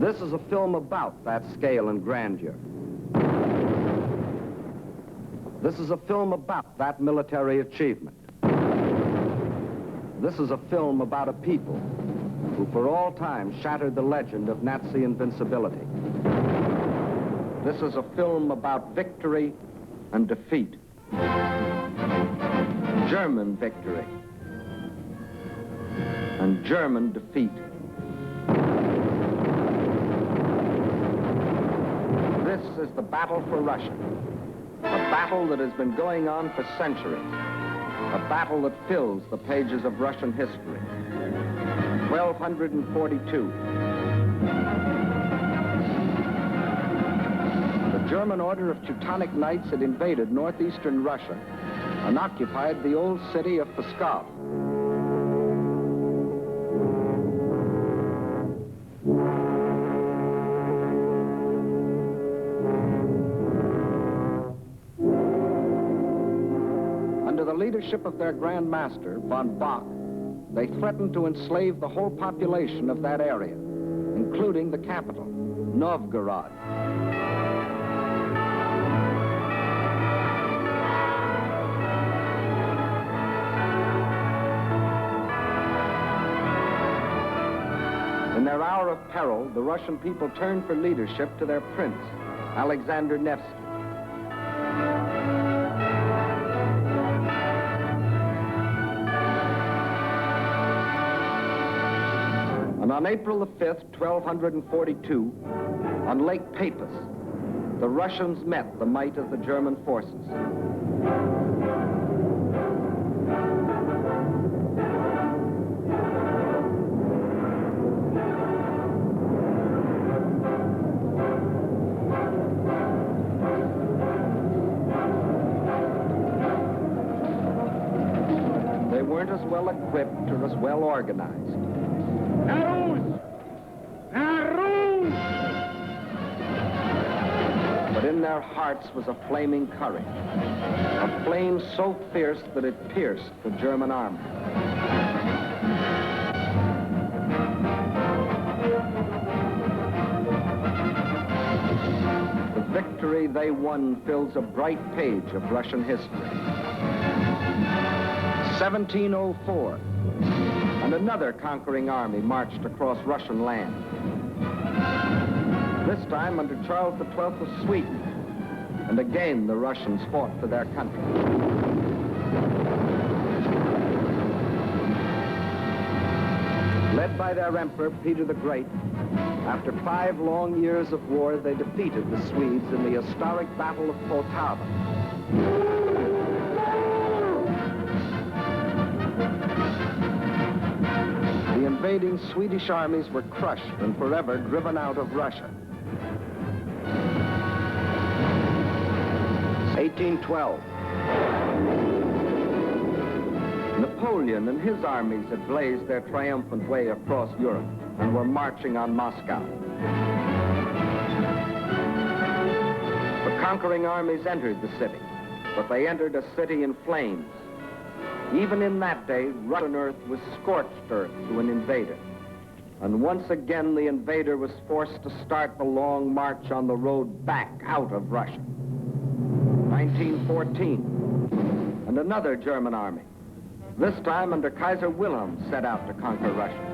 This is a film about that scale and grandeur. This is a film about that military achievement. This is a film about a people who for all time shattered the legend of Nazi invincibility. This is a film about victory and defeat. German victory and German defeat. This is the battle for Russia, a battle that has been going on for centuries, a battle that fills the pages of Russian history. 1242. The German Order of Teutonic Knights had invaded northeastern Russia and occupied the old city of Pskov. Under the leadership of their Grand Master, von Bock, they threatened to enslave the whole population of that area, including the capital, Novgorod. In their hour of peril, the Russian people turned for leadership to their prince, Alexander Nevsky. And on April the 5th, 1242, on Lake Peipus, the Russians met the might of the German forces. They weren't as well equipped or as well organized. But in their hearts was a flaming courage, a flame so fierce that it pierced the German army. The victory they won fills a bright page of Russian history. 1704, and another conquering army marched across Russian land. This time under Charles XII of Sweden, and again the Russians fought for their country. Led by their emperor, Peter the Great, after 5 long years of war, they defeated the Swedes in the historic Battle of Poltava. The invading Swedish armies were crushed and forever driven out of Russia. 1812. Napoleon and his armies had blazed their triumphant way across Europe and were marching on Moscow. The conquering armies entered the city, but they entered a city in flames. Even in that day, Russian earth was scorched earth to an invader. And once again, the invader was forced to start the long march on the road back out of Russia. 1914, and another German army, this time under Kaiser Wilhelm, set out to conquer Russia.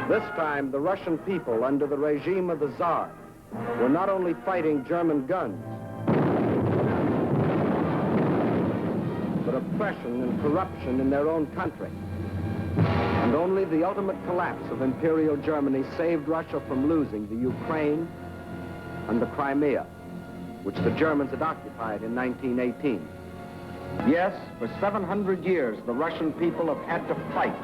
This time, the Russian people, under the regime of the Tsar, were not only fighting German guns, but oppression and corruption in their own country. And only the ultimate collapse of Imperial Germany saved Russia from losing the Ukraine and the Crimea, which the Germans had occupied in 1918. Yes, for 700 years, the Russian people have had to fight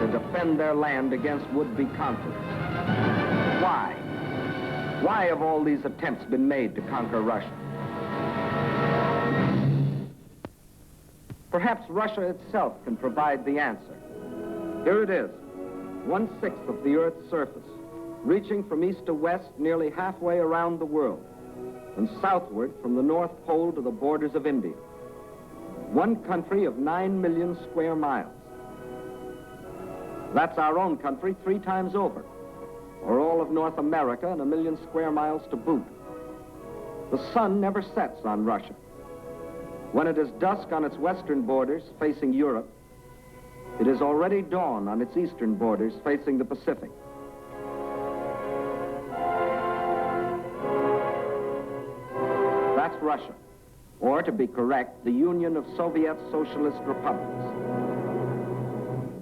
to defend their land against would-be conquerors. Why? Why have all these attempts been made to conquer Russia? Perhaps Russia itself can provide the answer. Here it is, 1/6 of the Earth's surface, reaching from east to west nearly halfway around the world. and southward from the North Pole to the borders of India. One country of 9 million square miles. That's our own country 3 times over, or all of North America and 1 million square miles to boot. The sun never sets on Russia. When it is dusk on its western borders facing Europe, it is already dawn on its eastern borders facing the Pacific. That's Russia, or to be correct, the Union of Soviet Socialist Republics.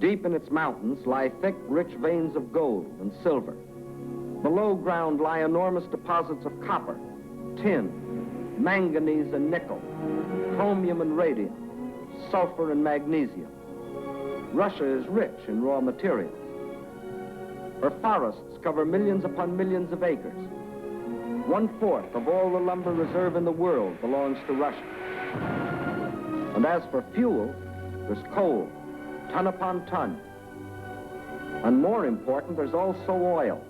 Deep in its mountains lie thick, rich veins of gold and silver. Below ground lie enormous deposits of copper, tin, manganese and nickel, chromium and radium, sulfur and magnesium. Russia is rich in raw materials. Her forests cover millions upon millions of acres. 1/4 of all the lumber reserve in the world belongs to Russia. And as for fuel, there's coal, ton upon ton. And more important, there's also oil.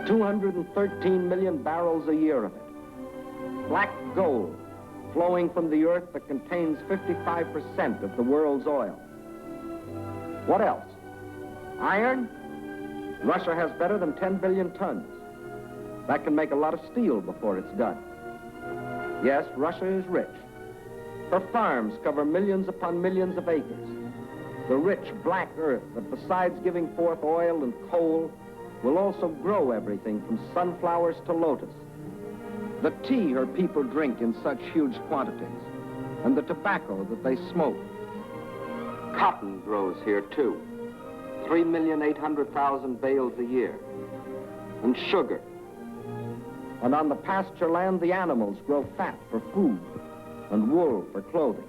213 million barrels a year of it. Black gold flowing from the earth that contains 55% of the world's oil. What else? Iron? Russia has better than 10 billion tons. That can make a lot of steel before it's done. Yes, Russia is rich. Her farms cover millions upon millions of acres. The rich black earth that besides giving forth oil and coal will also grow everything from sunflowers to lotus. The tea her people drink in such huge quantities, and the tobacco that they smoke. Cotton grows here too, 3,800,000 bales a year. And sugar. And on the pasture land, the animals grow fat for food and wool for clothing.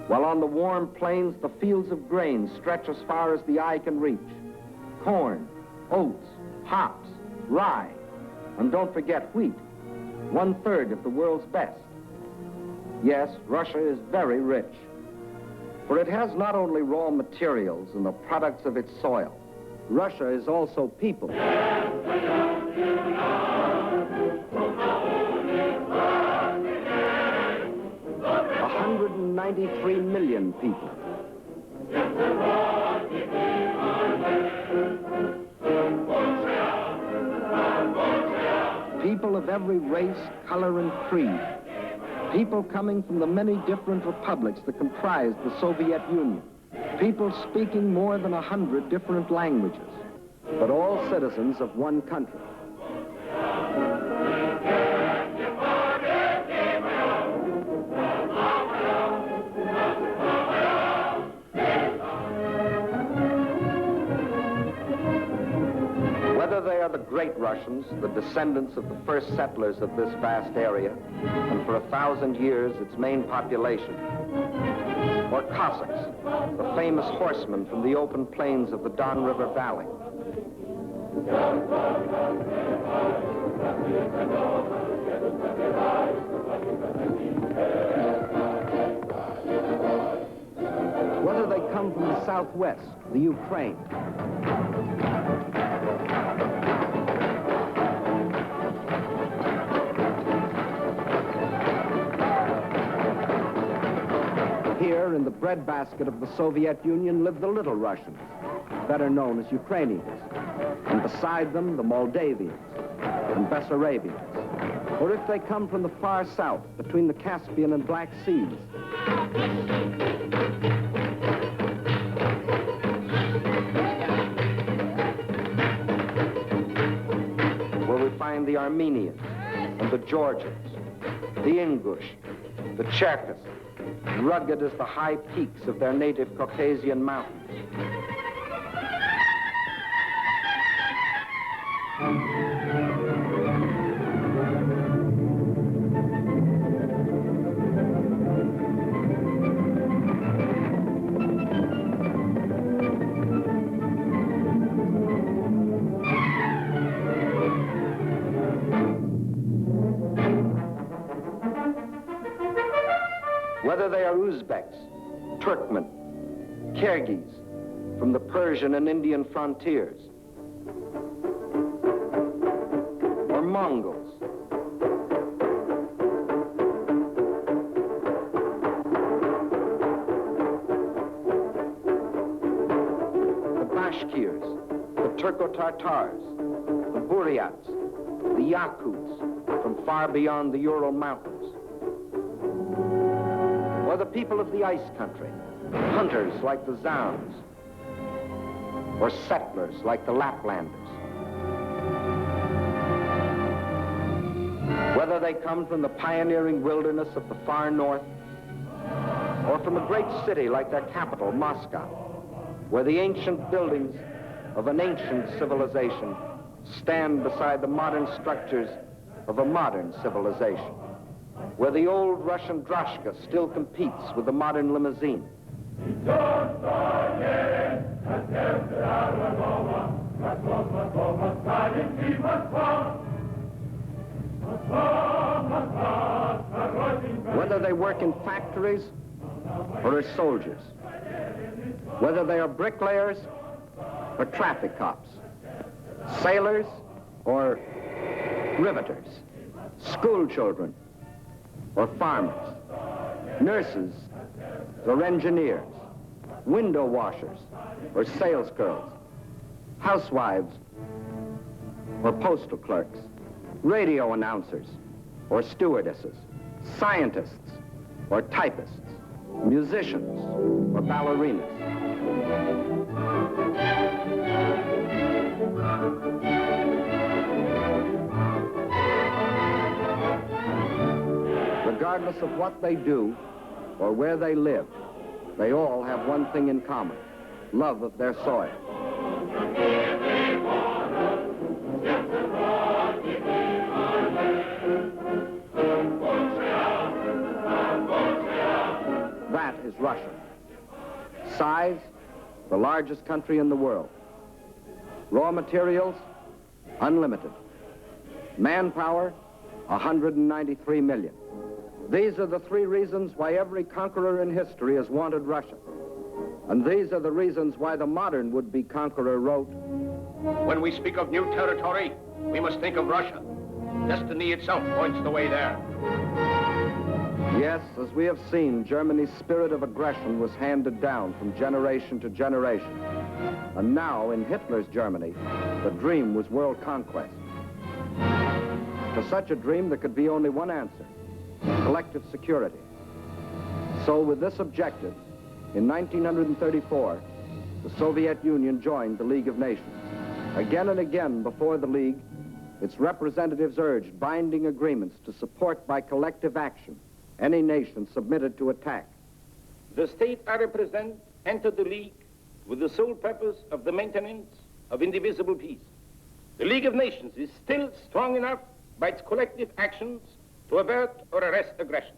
While on the warm plains, the fields of grain stretch as far as the eye can reach. Corn, oats, hops, rye, and don't forget wheat, 1/3 of the world's best. Yes, Russia is very rich, for it has not only raw materials and the products of its soil. Russia is also people. 193 million people. People of every race, color, and creed. People coming from the many different republics that comprised the Soviet Union. People speaking more than 100 different languages, but all citizens of one country. Whether they are the great Russians, the descendants of the first settlers of this vast area, and for 1,000 years its main population, or Cossacks, the famous horsemen from the open plains of the Don River Valley. Whether they come from the Southwest, the Ukraine, here in the breadbasket of the Soviet Union live the Little Russians, better known as Ukrainians, and beside them the Moldavians and Bessarabians. Or if they come from the far south, between the Caspian and Black Seas, where we find the Armenians and the Georgians, the Ingush, the Cherkess, rugged as the high peaks of their native Caucasian mountains. Whether they are Uzbeks, Turkmen, Kyrgyz, from the Persian and Indian frontiers, or Mongols, Bashkirs, the Turco-Tartars, the Buryats, the Yakuts from far beyond the Ural Mountains. Or the people of the ice country, hunters like the Zouns, or settlers like the Laplanders. Whether they come from the pioneering wilderness of the far north, or from a great city like their capital, Moscow, where the ancient buildings of an ancient civilization stand beside the modern structures of a modern civilization, where the old Russian droshka still competes with the modern limousine. Whether they work in factories or as soldiers, whether they are bricklayers or traffic cops, sailors or riveters, school children or farmers, nurses or engineers, window washers or sales girls, housewives or postal clerks, radio announcers or stewardesses, scientists or typists, musicians or ballerinas. Regardless of what they do or where they live, they all have one thing in common: love of their soil. That is Russia. Size, the largest country in the world. Raw materials, unlimited. Manpower, 193 million. These are the three reasons why every conqueror in history has wanted Russia. And these are the reasons why the modern would-be conqueror wrote, "When we speak of new territory, we must think of Russia. Destiny itself points the way there." Yes, as we have seen, Germany's spirit of aggression was handed down from generation to generation. And now, in Hitler's Germany, the dream was world conquest. To such a dream, there could be only one answer: collective security. So with this objective, in 1934, the Soviet Union joined the League of Nations. Again and again before the League, its representatives urged binding agreements to support by collective action any nation submitted to attack. The state I represent entered the League with the sole purpose of the maintenance of indivisible peace. The League of Nations is still strong enough by its collective actions to avert or arrest aggression.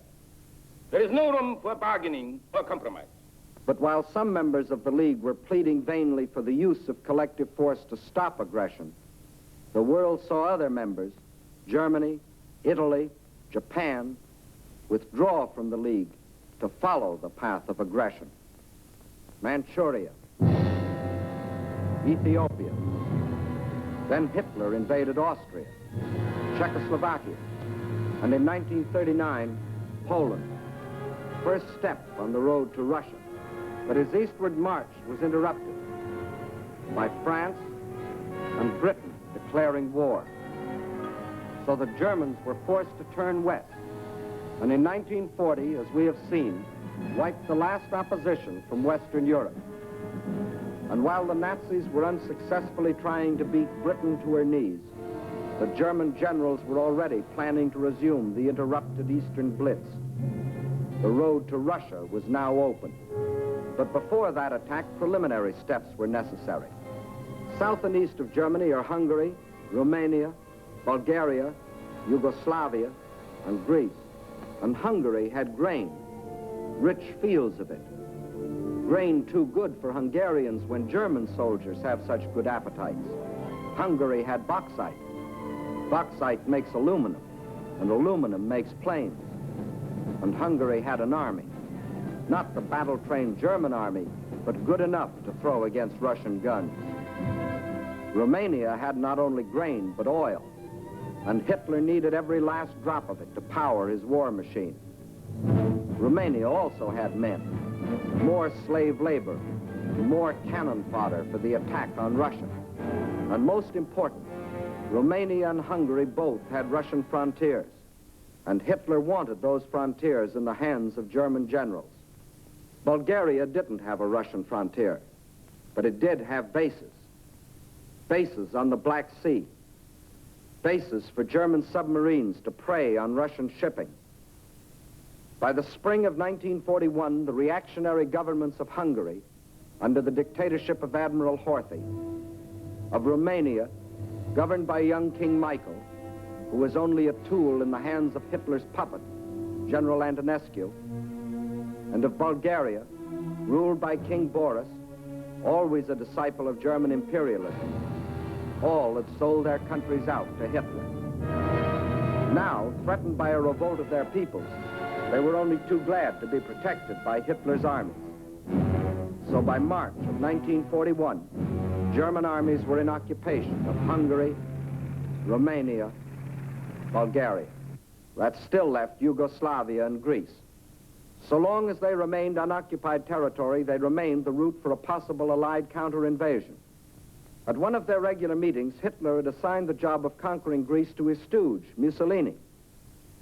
There is no room for bargaining or compromise. But while some members of the League were pleading vainly for the use of collective force to stop aggression, the world saw other members, Germany, Italy, Japan, withdraw from the League to follow the path of aggression. Manchuria, Ethiopia, then Hitler invaded Austria, Czechoslovakia, and in 1939, Poland, first step on the road to Russia. But his eastward march was interrupted by France and Britain declaring war. So the Germans were forced to turn west, and in 1940, as we have seen, wiped the last opposition from Western Europe. And while the Nazis were unsuccessfully trying to beat Britain to her knees, the German generals were already planning to resume the interrupted Eastern Blitz. The road to Russia was now open. But before that attack, preliminary steps were necessary. South and east of Germany are Hungary, Romania, Bulgaria, Yugoslavia, and Greece. And Hungary had grain, rich fields of it. Grain too good for Hungarians when German soldiers have such good appetites. Hungary had bauxite. Bauxite makes aluminum, and aluminum makes planes. And Hungary had an army. Not the battle-trained German army, but good enough to throw against Russian guns. Romania had not only grain, but oil. And Hitler needed every last drop of it to power his war machine. Romania also had men, more slave labor, more cannon fodder for the attack on Russia. And most important, Romania and Hungary both had Russian frontiers, and Hitler wanted those frontiers in the hands of German generals. Bulgaria didn't have a Russian frontier, but it did have bases. Bases on the Black Sea, bases for German submarines to prey on Russian shipping. By the spring of 1941, the reactionary governments of Hungary, under the dictatorship of Admiral Horthy, of Romania, governed by young King Michael, who was only a tool in the hands of Hitler's puppet, General Antonescu, and of Bulgaria, ruled by King Boris, always a disciple of German imperialism. All had sold their countries out to Hitler. Now, threatened by a revolt of their peoples, they were only too glad to be protected by Hitler's armies. So by March of 1941, German armies were in occupation of Hungary, Romania, Bulgaria. That still left Yugoslavia and Greece. So long as they remained unoccupied territory, they remained the route for a possible Allied counter-invasion. At one of their regular meetings, Hitler had assigned the job of conquering Greece to his stooge, Mussolini.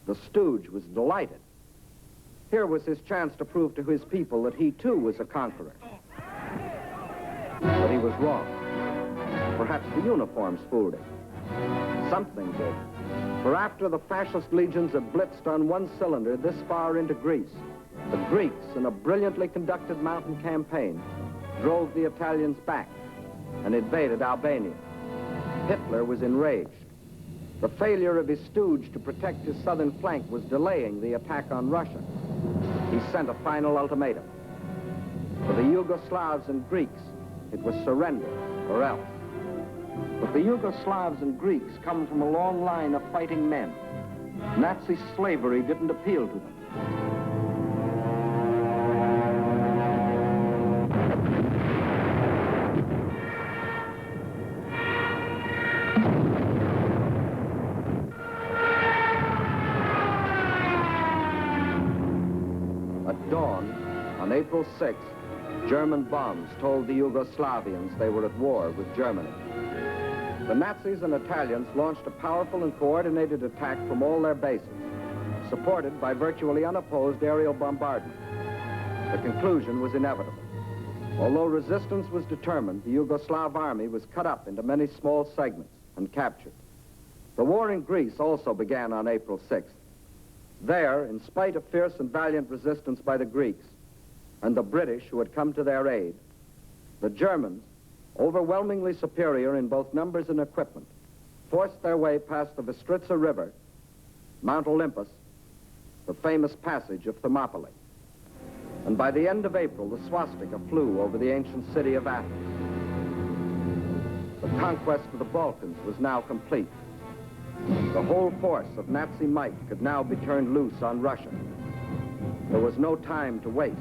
The stooge was delighted. Here was his chance to prove to his people that he too was a conqueror. But he was wrong. Perhaps the uniforms fooled him. Something did. For after the fascist legions had blitzed on one cylinder this far into Greece, the Greeks, in a brilliantly conducted mountain campaign, drove the Italians back and invaded Albania. Hitler was enraged. The failure of his stooge to protect his southern flank was delaying the attack on Russia. He sent a final ultimatum. For the Yugoslavs and Greeks, it was surrender or else. But the Yugoslavs and Greeks come from a long line of fighting men. Nazi slavery didn't appeal to them. At dawn, on April 6th, German bombs told the Yugoslavians they were at war with Germany. The Nazis and Italians launched a powerful and coordinated attack from all their bases, supported by virtually unopposed aerial bombardment. The conclusion was inevitable. Although resistance was determined, the Yugoslav army was cut up into many small segments and captured. The war in Greece also began on April 6th. There, in spite of fierce and valiant resistance by the Greeks and the British who had come to their aid, the Germans, overwhelmingly superior in both numbers and equipment, forced their way past the Bistritsa River, Mount Olympus, the famous passage of Thermopylae. And by the end of April, the swastika flew over the ancient city of Athens. The conquest of the Balkans was now complete. The whole force of Nazi might could now be turned loose on Russia. There was no time to waste,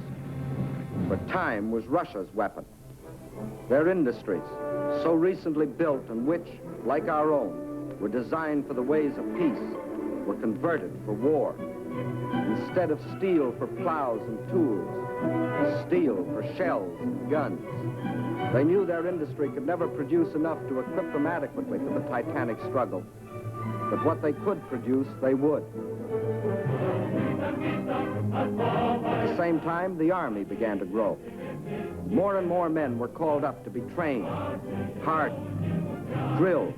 for time was Russia's weapon. Their industries, so recently built and which, like our own, were designed for the ways of peace, were converted for war. Instead of steel for plows and tools, steel for shells and guns. They knew their industry could never produce enough to equip them adequately for the titanic struggle. But what they could produce, they would. At the same time, the army began to grow. More and more men were called up to be trained, hardened, drilled,